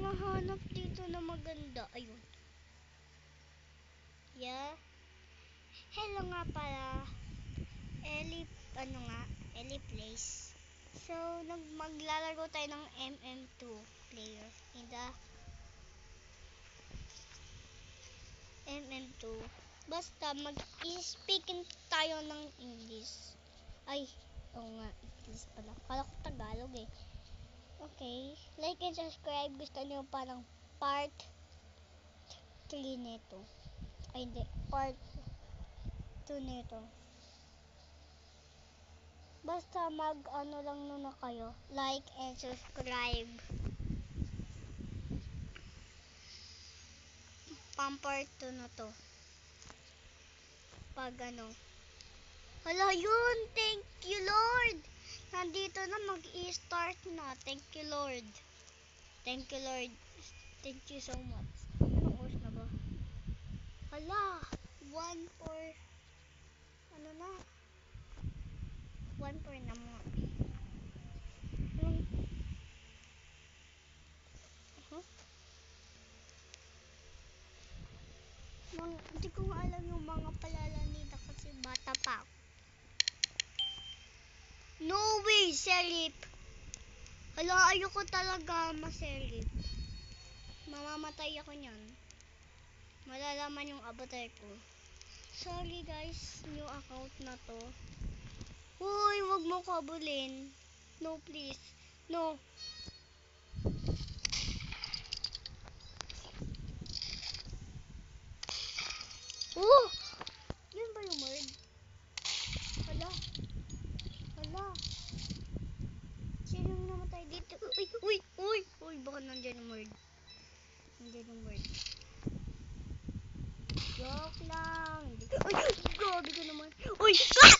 nahanap dito na maganda. Ayun. Yeah. Hello nga pala. Ellie Place. So, maglalaro tayo ng MM2 player. MM2. Basta mag-speaking tayo ng English. Ay, oo nga, English pala. Kala ko Tagalog eh. Okay, like and subscribe. Gusto niyo parang part 3 nito. Ay, hindi. Part 2 nito. Basta mag-ano lang muna kayo. Like and subscribe. Pang part 2 na to. Pag ano. Hala yun! Thank you Lord! Nandito na mag-i-start na. Thank you Lord. Thank you Lord. Thank you so much. Anong oras na ba? Hala! 1-4 ano na? 1-4 na mo. Hindi ko alam yung mga palalanita kasi bata pa ako. No way, Serif! Hala, ayoko talaga ma-Serif. Mamamatay ako niyan. Malalaman yung avatar ko. Sorry guys, new account na to. Hoy, wag mo kabulin. No, please. No. Oh! Yun ba yung word? Hala. Hala. Sino yung namatay dito? Uy, baka nandyan yung word. Nandyan yung word. Joke lang. Ay, grabe ka naman. Uy! Ah!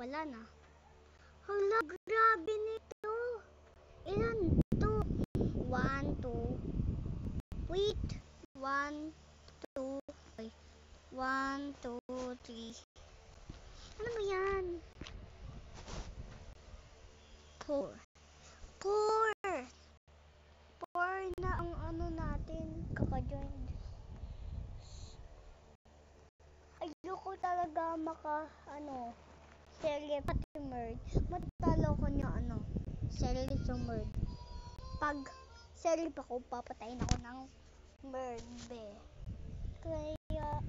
Wala na. Hala, grabe nito. Ilan to? 1, 2. Wait. 1, 2. 1, 2, 3. Ano ba yan? 4. 4 na ang ano natin. Kaka-join. Ayoko talaga serye pati merge. Matalo ko niya serye sa merge. Pag serye pa ko, papatayin ako ng merge. Kaya,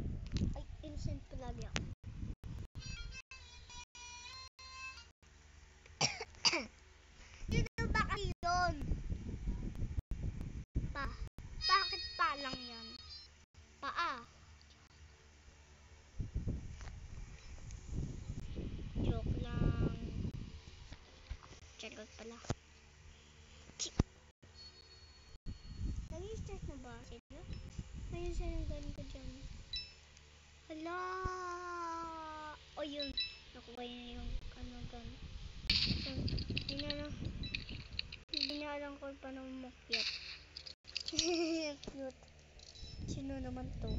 ay, innocent palagi ako. Sino ba kayo yun? Bakit pa lang yan? Paa. Joke lang. Charot pala. Nag-start na ba sila? Ayun sila galing ko dyan. Hala! O yun. Nakuha yun yung gan. So, hindi na alam ko paano umakyat. Cute. Sino naman to?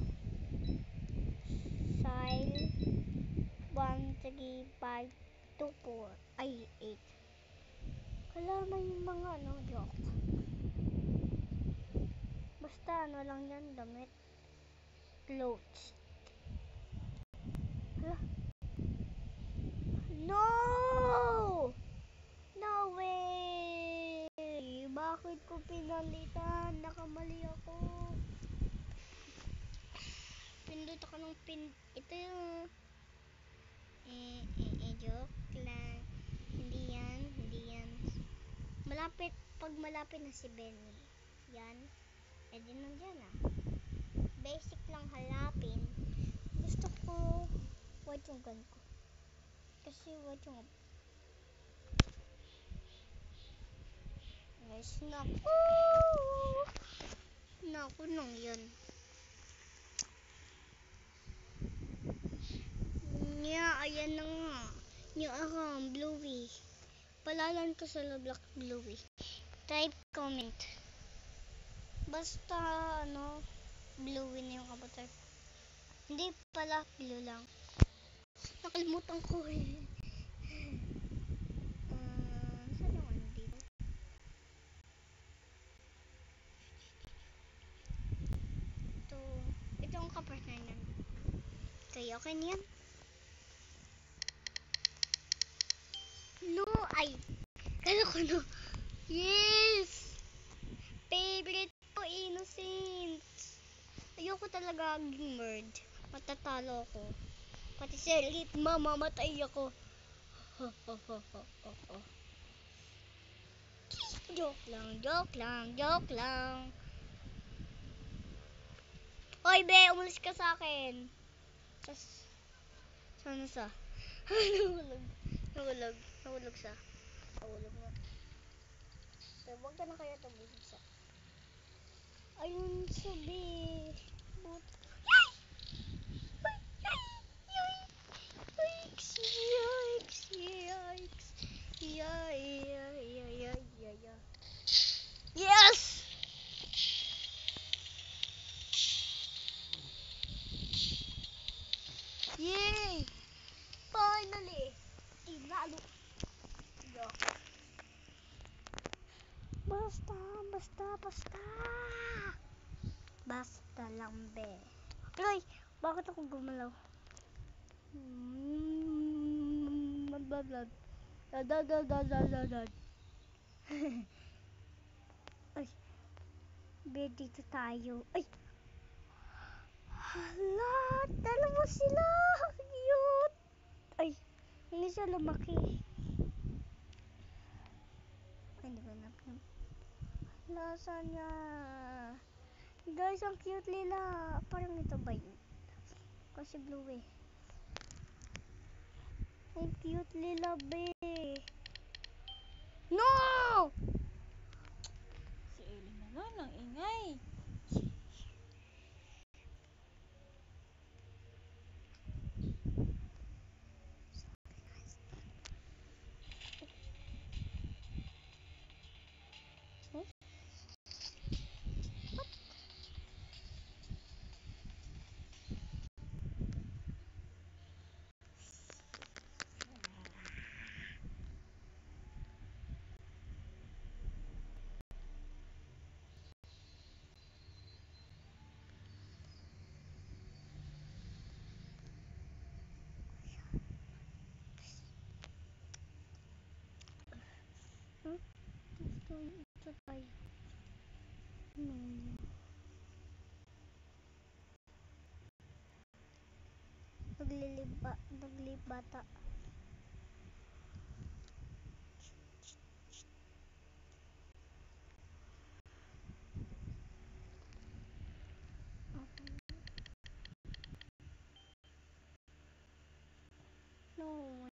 Sile 1, 3, 5, 2, 4. Ay, 8. Kalaman yung mga joke. Basta lang yan, damit. Clothes. Hala. No! No way! Bakit ko pinalitan? Nakamali ako. Pindot ako ng ito yung joke lang. Hindi yan. Pag malapit na si Benny. Yan. Din nandyan Basic lang halapin. Gusto ko white yung gun ko. Kasi white yung guys, naku nung yun. Ayan na nga. Yung bluey. Palalan ko sa Roblox bluey. Type comment. Basta bluey na yung avatar. Hindi pala blue lang. Nakalimutan ko eh. Saan yung dito? Ito ang kapartner niyan. Kaya okay na yan? No, ay. Kala ko no. Yes! Favorite ko, innocent. Ayoko talaga murd. Matatalo ko. Pati si Elite, mamamatay ako. Joke lang. Hoy, be, umalis ka sa akin. Sana sa? Nahulog siya. Nahulog na. Pero wag ka na kaya tumulog sa. Ayun sabi. But... Yikes. Yes! Yay! Finally! Tinalo. Basta lang, be. Ay, bakit ako gumalaw? Ay, be, dito tayo. Ay! Hala, dalawa sila. Cute. Ay, hindi siya lumaki. Ay, hindi ba napin? Nasaan niya? Guys, ang cute nila. Parang ito ba yun? Kasi blue eh. Ang cute nila, be. No! Si Ellie naman, ang ingay. Ito tayo. Naglibata. No.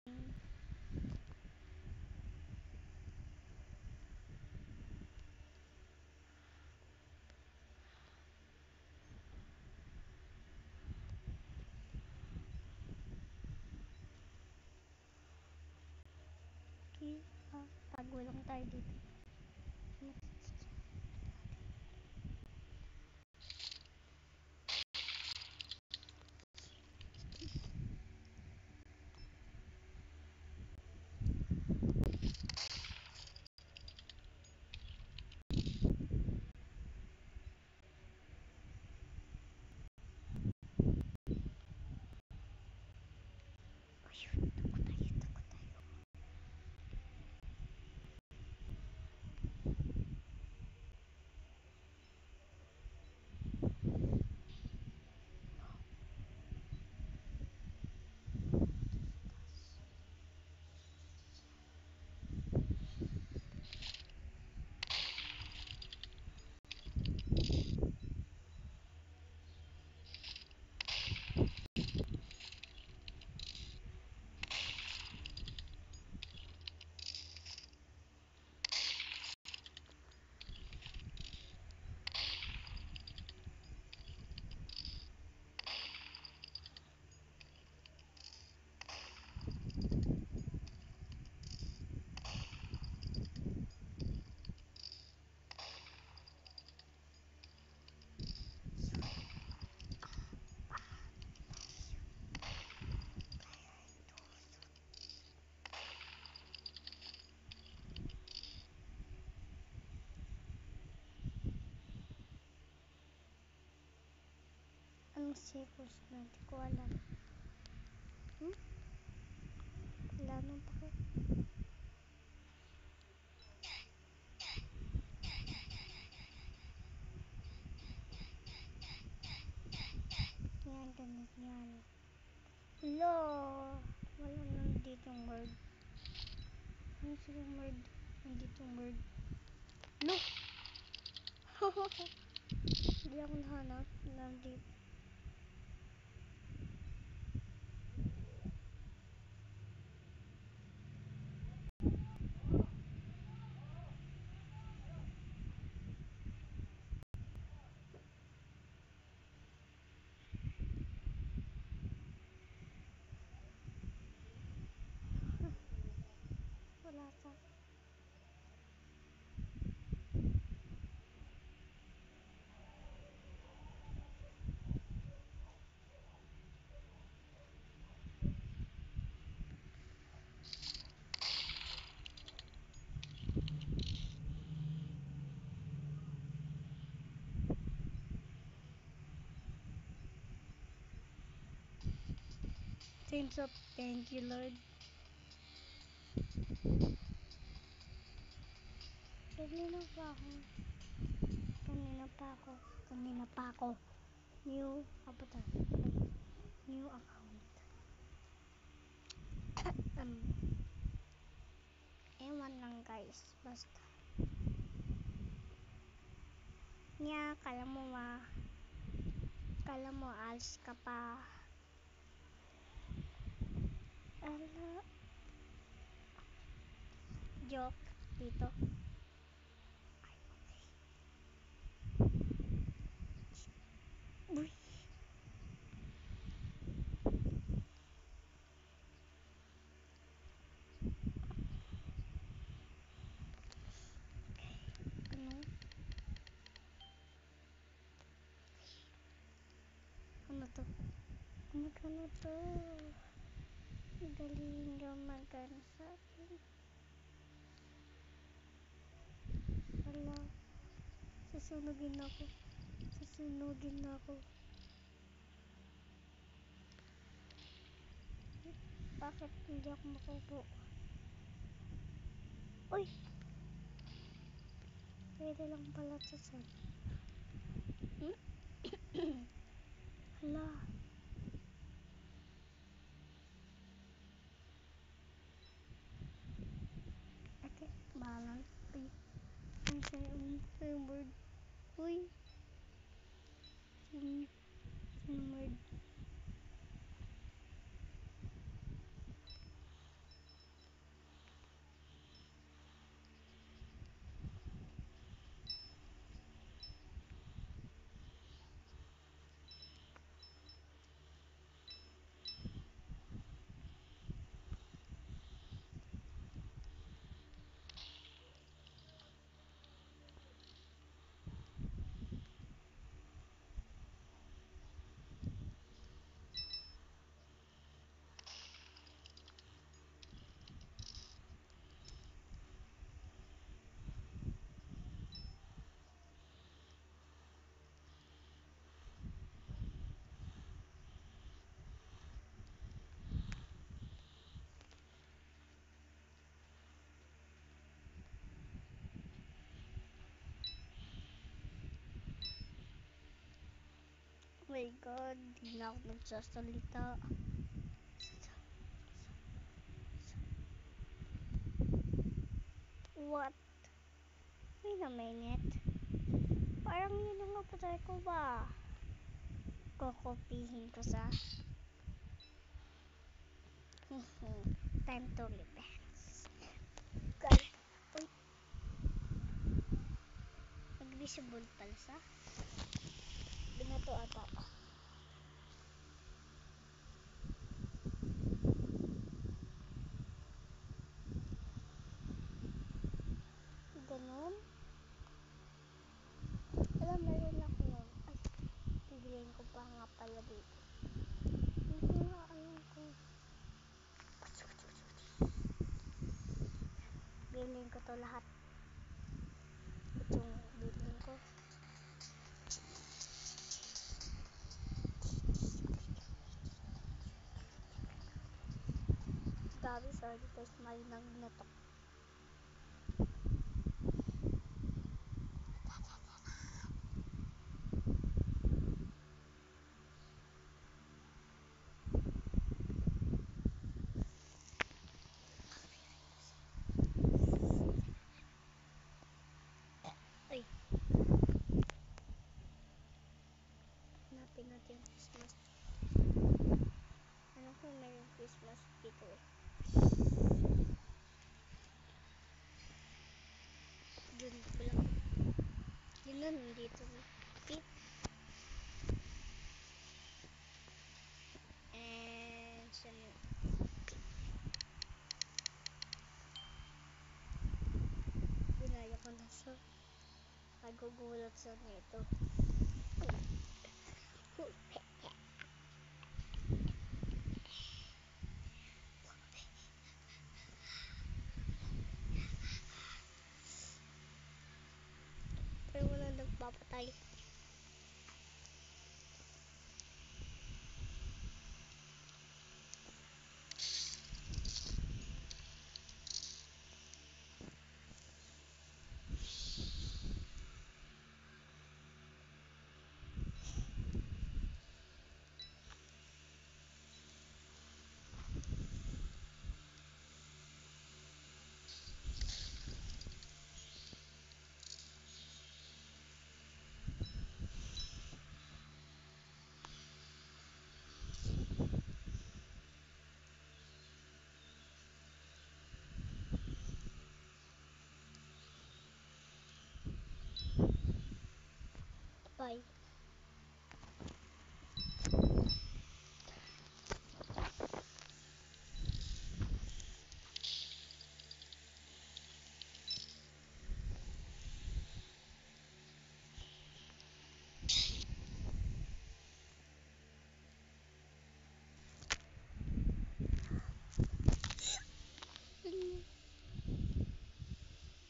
Okay. Tago lang tayo dito. ilang seconds na, di ko alam. Wala nang pake. Yan, ganun yan. Hello! Wala nandito yung word. Ano silang word? Nandito yung word. No! Hindi ako nahanap. Nandito. Wala sa. Thank you, Lord. Kanina pa ako. New avatar. New account. Ewan lang guys. Basta. Nya, kala mo alis ka pa. Ala. Joke dito. Uy. Ano to? Magkano to? Galing daw magkano sa akin. Wala. Susunugin ako. Bakit hindi ako makupo? Uy! Pwede lang pala to sa. Hala. Okay, balan. Uy. Ang word. Uy. Word. Oh my God, di na ako nagsasalita. What? Wait a minute. Parang yun yung avatar ko ba? Kukopihin ko sa time to reverse. Guys, uy. Invisible pala sa. Binato ata. Ganun. Alam, meron ako nun. Ay, bibiliin ko pa nga pala dito. Hindi nga alam ko. Bibiliin ko to lahat. Ito yung bibiliin ko. sorry guys, malinang na to. Ay, hanapin natin yung Christmas. Ano kung mayroong Christmas dito eh. Dun pala. Yun na, nandito. Okay. And saan yun? Ginaya ko na sa nagugulat sa nito. Pero wala nagpapatay. Bye.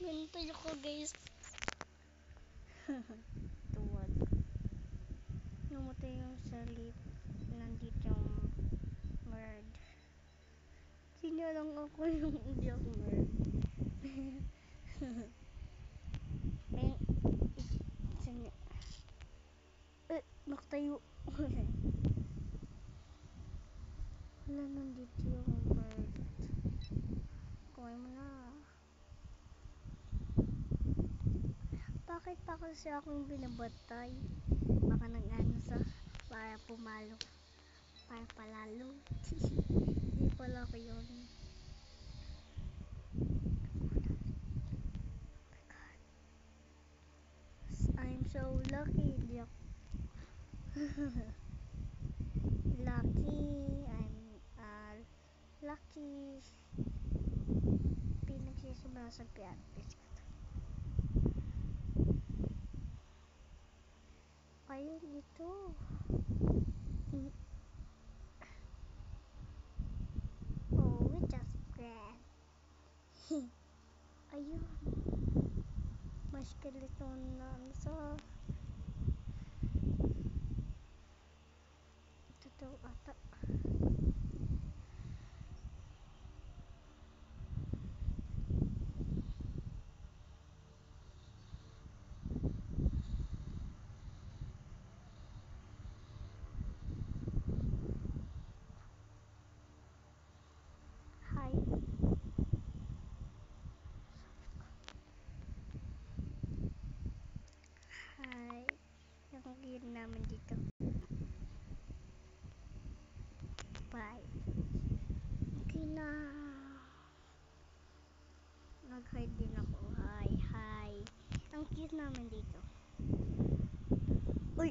Ganito ako guys. Tuwad. Namatay yung salip. Nandito yung bird. Sinalang ako yung hindi ako bird. Ayun. Sanya. Nakatayo. Wala, nandito yung bird. Kuhay mo na. Bakit pa kasi akong binabatay? Baka nag-ano sa para pumalo. Para palalo. Hindi pala ko yun. I'm so lucky. Hindi ako. Lucky. I'm lucky. Pinagsisimbasabihan. Ayun ito. Oh, we just grand. Ayun. May skeleton na ano sa ito daw ata. Hi. Hi. Yung gear namin dito. Bye. Okay na. Nag-hide din ako. Hi. Hi. Ang cute namin dito. Uy!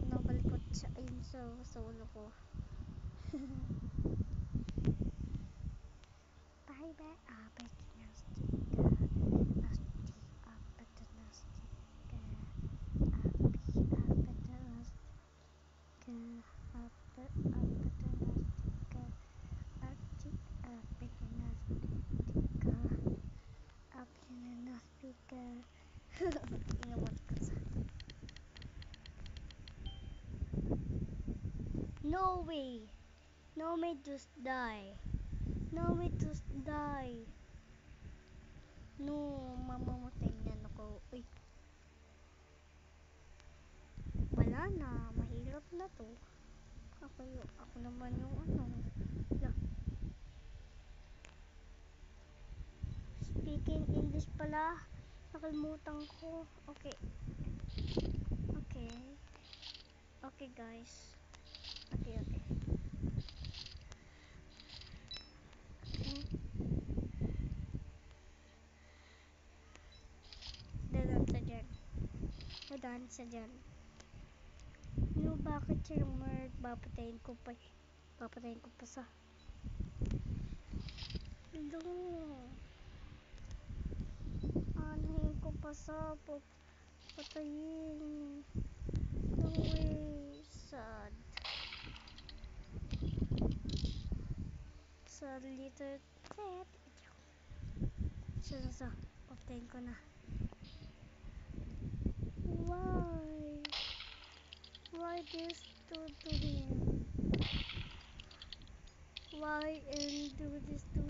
Nabalikot siya. Ayun sa ulo ko. Bye bye. Nastika. Nastika. No way! No, may just die. No, may just die. No, mamamatay na ako. Uy. Wala na. Mahirap na to. Ako naman yung ano. La. Speaking English pala. Nakalimutan ko. Okay. Okay. Okay, guys. Okay. Dadaan sa dyan. No, bakit yung merd? Papatayin ko pa sa... No. Anahin ko pa sa... Patayin. No way. Sad. Sad little pet. So. Patayin ko na. Why? Why this to him? Why and do this to...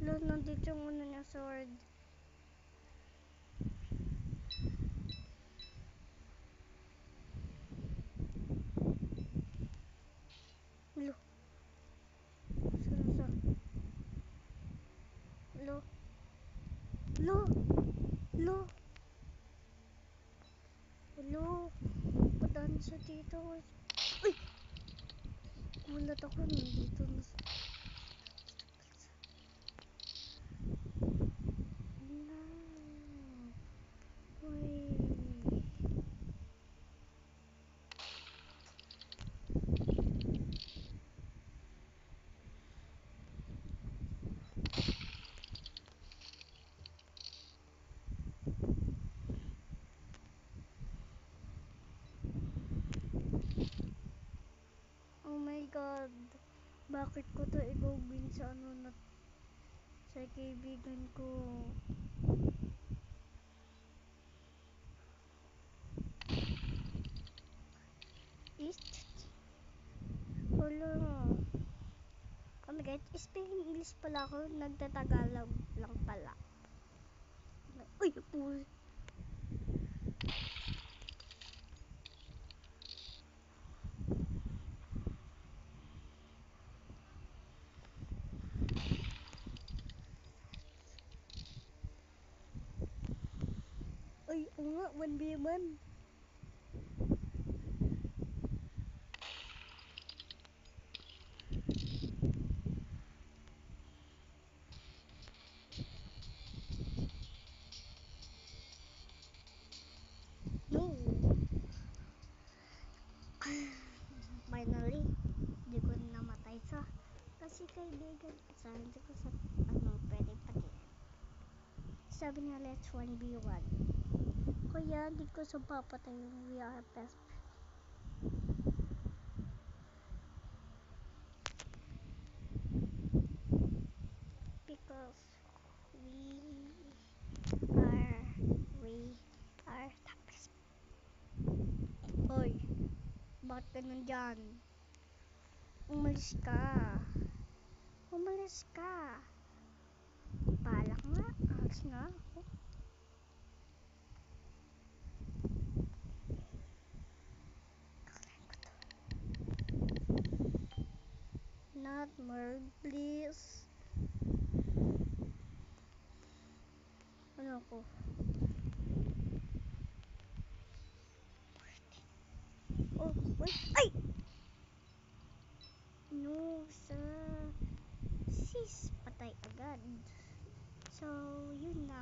Lo, nandito yung una niya sword. Lo. Lo. Padaan sa dito. Uy! Gulat ako nandito na sa... No. Uy. Oh my god. Bakit ko to igawin sa ano na... sa kaibigan ko? Hala. Oh my god, speaking English pala ako, nagtatagalog lang pala. Uy, pull. Uy, oo nga, 1v1. No. Finally, di ko namatay sa kasi kaibigan. Sabi ko sa ano, pwede pati. Sabi niya, let's 1v1. Kaya di ko sa papatay yung we are best. Because we are the best. Hoy, bakit ka nandyan? Umalis ka. Balak nga, alis nga ako. Not more, please. Ano ko? Oh, wait. Ay! No, sis. Patay agad. So, yun na.